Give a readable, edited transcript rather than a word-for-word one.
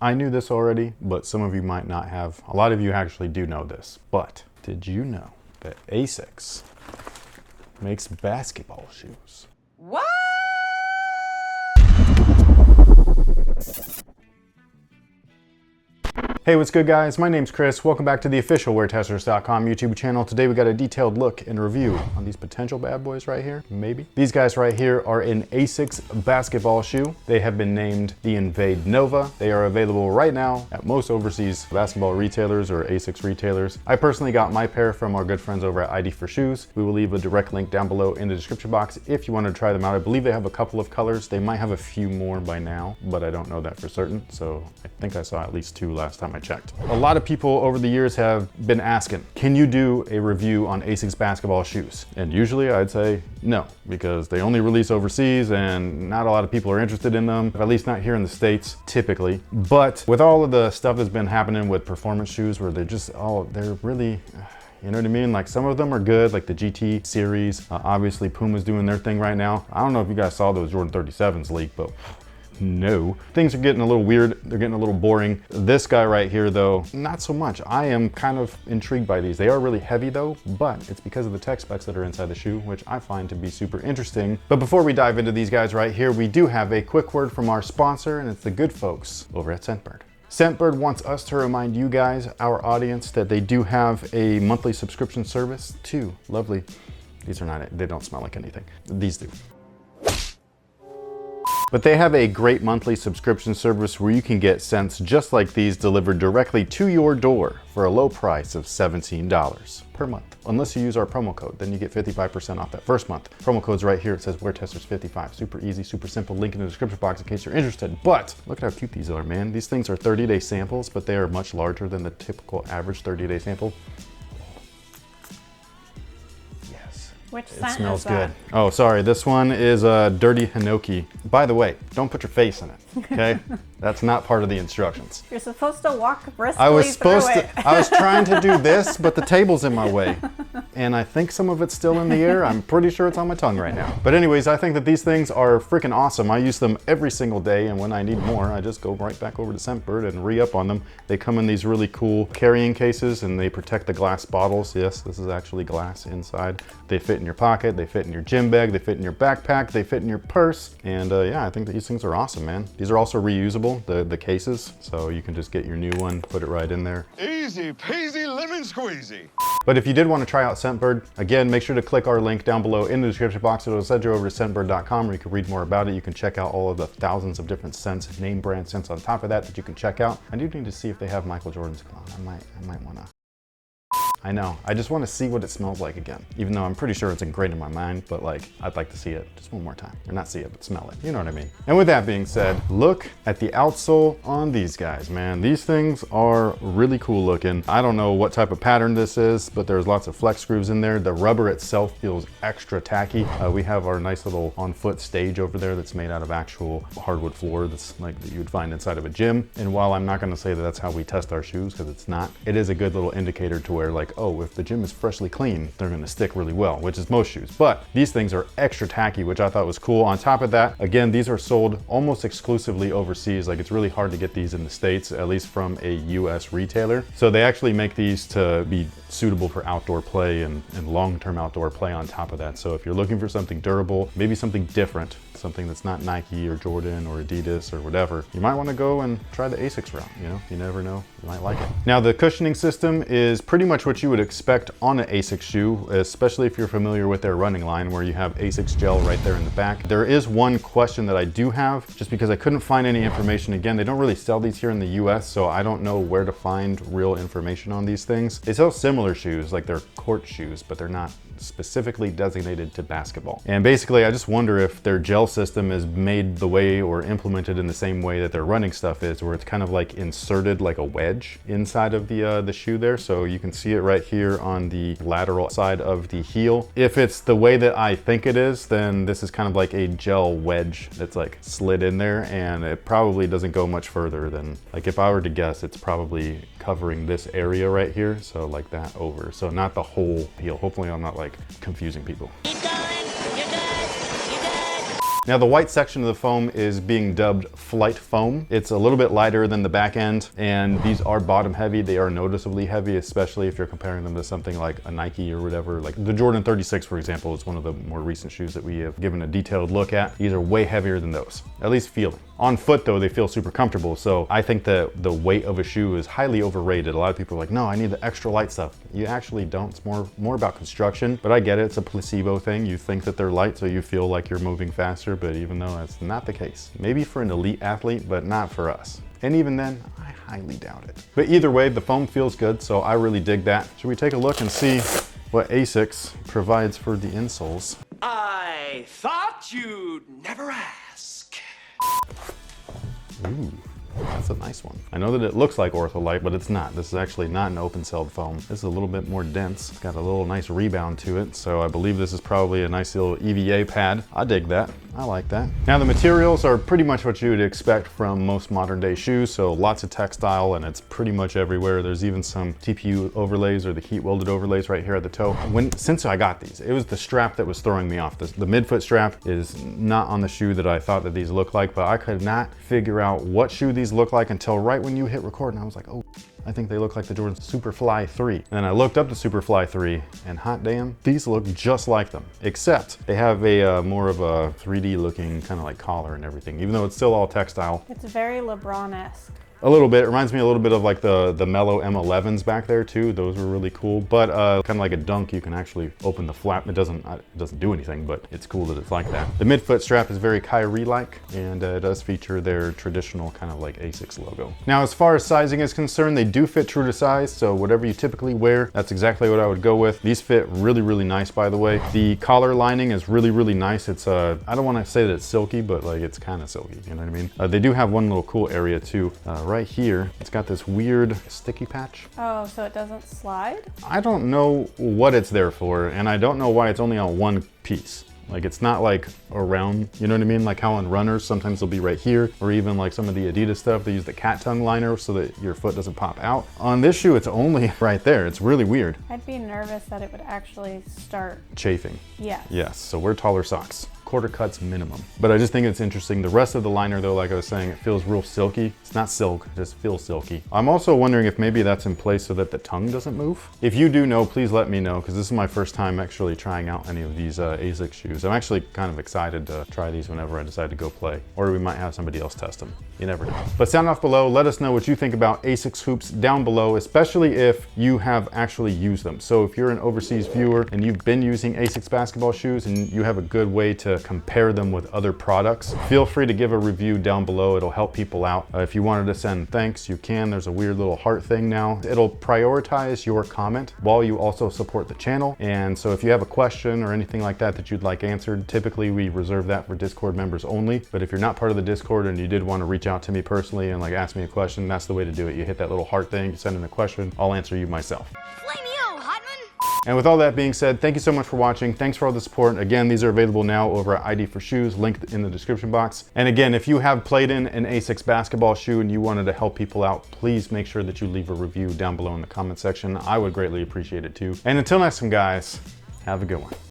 I knew this already, but some of you might not have. A lot of you actually do know this, but did you know that Asics makes basketball shoes? What? Hey, what's good guys? My name's Chris. Welcome back to the official WearTesters.com YouTube channel. Today we got a detailed look and review on these potential bad boys right here, maybe. These guys right here are an Asics basketball shoe. They have been named the Invade Nova. They are available right now at most overseas basketball retailers or Asics retailers. I personally got my pair from our good friends over at ID for Shoes. We will leave a direct link down below in the description box if you want to try them out. I believe they have a couple of colors. They might have a few more by now, but I don't know that for certain. So I think I saw at least two last time I checked. A lot of people over the years have been asking, can you do a review on Asics basketball shoes? And usually I'd say no, because they only release overseas and not a lot of people are interested in them, at least not here in the States, typically. But with all of the stuff that's been happening with performance shoes where they're just, they're really, you know what I mean? Like some of them are good, like the GT series. Obviously Puma's doing their thing right now. I don't know if you guys saw those Jordan 37s leak, but no. Things are getting a little weird. They're getting a little boring. This guy right here though, not so much. I am kind of intrigued by these. They are really heavy though, but it's because of the tech specs that are inside the shoe, which I find to be super interesting. But before we dive into these guys right here, we do have a quick word from our sponsor, and it's the good folks over at Scentbird. Scentbird wants us to remind you guys, our audience, that they do have a monthly subscription service too. Lovely. These are not, they don't smell like anything. These do. But they have a great monthly subscription service where you can get scents just like these delivered directly to your door for a low price of $17 per month. Unless you use our promo code, then you get 55% off that first month. Promo code's right here. It says WearTesters55. Super easy, super simple. Link in the description box in case you're interested. But look at how cute these are, man. These things are 30-day samples, but they are much larger than the typical average 30-day sample. Which It scent smells is that? good. Oh, sorry. This one is Dirty Hinoki. By the way, don't put your face in it, okay? That's not part of the instructions. You're supposed to walk briskly I was through supposed it. to, I was trying to do this, but the table's in my way. And I think some of it's still in the air. I'm pretty sure it's on my tongue right now. But anyways, I think that these things are freaking awesome. I use them every single day, and when I need more, I just go right back over to Scentbird and re-up on them. They come in these really cool carrying cases, and they protect the glass bottles. Yes, this is actually glass inside. They fit in your pocket, they fit in your gym bag, they fit in your backpack, they fit in your purse. And yeah, I think that these things are awesome, man. These are also reusable, the cases, so you can just get your new one, put it right in there. Easy peasy lemon squeezy. But if you did want to try out Scentbird, again, make sure to click our link down below in the description box. It'll send you over to Scentbird.com where you can read more about it. You can check out all of the thousands of different scents, name brand scents on top of that you can check out. I do need to see if they have Michael Jordan's cologne. I might wanna. I know, I just want to see what it smells like again. Even though I'm pretty sure it's ingrained in my mind, but like, I'd like to see it just one more time. Or not see it, but smell it. You know what I mean? And with that being said, look at the outsole on these guys, man. These things are really cool looking. I don't know what type of pattern this is, but there's lots of flex screws in there. The rubber itself feels extra tacky. We have our nice little on-foot stage over there that's made out of actual hardwood floor that's like that you would find inside of a gym. And while I'm not gonna say that that's how we test our shoes, because it's not, it is a good little indicator to where like, oh, if the gym is freshly clean, they're gonna stick really well, which is most shoes. But these things are extra tacky, which I thought was cool. On top of that, again, these are sold almost exclusively overseas. Like it's really hard to get these in the States, at least from a US retailer. So they actually make these to be suitable for outdoor play and long-term outdoor play on top of that. So if you're looking for something durable, maybe something different, something that's not Nike or Jordan or Adidas or whatever, you might want to go and try the Asics route. You know, you never know, you might like it. Now the cushioning system is pretty much what you would expect on an Asics shoe, especially if you're familiar with their running line where you have Asics gel right there in the back. There is one question that I do have, just because I couldn't find any information. Again, they don't really sell these here in the US, so I don't know where to find real information on these things. They sell similar shoes, like they're court shoes, but they're not specifically designated to basketball. And basically, I just wonder if their gel system is made the way or implemented in the same way that their running stuff is, where it's kind of like inserted like a wedge inside of the shoe there. So you can see it right here on the lateral side of the heel. If it's the way that I think it is, then this is kind of like a gel wedge that's like slid in there, and it probably doesn't go much further than, like if I were to guess, it's probably covering this area right here. So like that over. So not the whole heel. Hopefully I'm not like confusing people. Keep going, you're good, you're good. Now the white section of the foam is being dubbed flight foam. It's a little bit lighter than the back end, and these are bottom heavy. They are noticeably heavy, especially if you're comparing them to something like a Nike or whatever. Like the Jordan 36, for example, is one of the more recent shoes that we have given a detailed look at. These are way heavier than those, at least feeling. On foot though, they feel super comfortable. So I think that the weight of a shoe is highly overrated. A lot of people are like, no, I need the extra light stuff. You actually don't. It's more about construction, but I get it. It's a placebo thing. You think that they're light, so you feel like you're moving faster, but even though that's not the case. Maybe for an elite athlete, but not for us. And even then, I highly doubt it. But either way, the foam feels good, so I really dig that. Should we take a look and see what Asics provides for the insoles? I thought you'd never ask. Ooh, that's a nice one. I know that it looks like Ortholite, but it's not. This is actually not an open-celled foam. This is a little bit more dense. It's got a little nice rebound to it, so I believe this is probably a nice little EVA pad. I dig that. I like that. Now the materials are pretty much what you would expect from most modern day shoes, so lots of textile, and it's pretty much everywhere. There's even some TPU overlays or the heat welded overlays right here at the toe. Since I got these, it was the strap that was throwing me off. The midfoot strap is not on the shoe that I thought that these look like, but I could not figure out what shoe these look like until right when you hit record, and I was like, oh, I think they look like the Jordan Superfly 3. And then I looked up the Superfly 3, and hot damn, these look just like them, except they have a more of a 3D looking kind of like collar and everything, even though it's still all textile. It's very LeBron-esque. A little bit. It reminds me a little bit of like the Mellow M11s back there too. Those were really cool. But kind of like a Dunk, you can actually open the flap. It doesn't do anything, but it's cool that it's like that. The midfoot strap is very Kyrie-like, and it does feature their traditional kind of like Asics logo. Now, as far as sizing is concerned, they do fit true to size. So whatever you typically wear, that's exactly what I would go with. These fit really, really nice, by the way. The collar lining is really, really nice. It's I don't want to say that it's silky, but like it's kind of silky. You know what I mean? They do have one little cool area too. Right here, it's got this weird sticky patch. Oh, so it doesn't slide? I don't know what it's there for, and I don't know why it's only on one piece. Like it's not like around, you know what I mean? Like how on runners, sometimes they'll be right here, or even like some of the Adidas stuff, they use the cat tongue liner so that your foot doesn't pop out. On this shoe, it's only right there. It's really weird. I'd be nervous that it would actually start chafing. Yes. Yes, so wear taller socks. Quarter cuts minimum. But I just think it's interesting. The rest of the liner though, like I was saying, it feels real silky. It's not silk, it just feels silky. I'm also wondering if maybe that's in place so that the tongue doesn't move. If you do know, please let me know, because this is my first time actually trying out any of these Asics shoes. I'm actually kind of excited to try these whenever I decide to go play. Or we might have somebody else test them. You never know. But sound off below, let us know what you think about Asics hoops down below, especially if you have actually used them. So if you're an overseas viewer and you've been using Asics basketball shoes and you have a good way to compare them with other products, feel free to give a review down below. It'll help people out. If you wanted to send thanks, you can. There's a weird little heart thing now. It'll prioritize your comment while you also support the channel. And so if you have a question or anything like that that you'd like answered, typically we reserve that for Discord members only. But if you're not part of the Discord and you did want to reach out to me personally and like ask me a question, that's the way to do it. You hit that little heart thing, you send in a question, I'll answer you myself. And with all that being said, thank you so much for watching. Thanks for all the support. Again, these are available now over at ID for Shoes, linked in the description box. And again, if you have played in an Asics basketball shoe and you wanted to help people out, please make sure that you leave a review down below in the comment section. I would greatly appreciate it too. And until next time, guys, have a good one.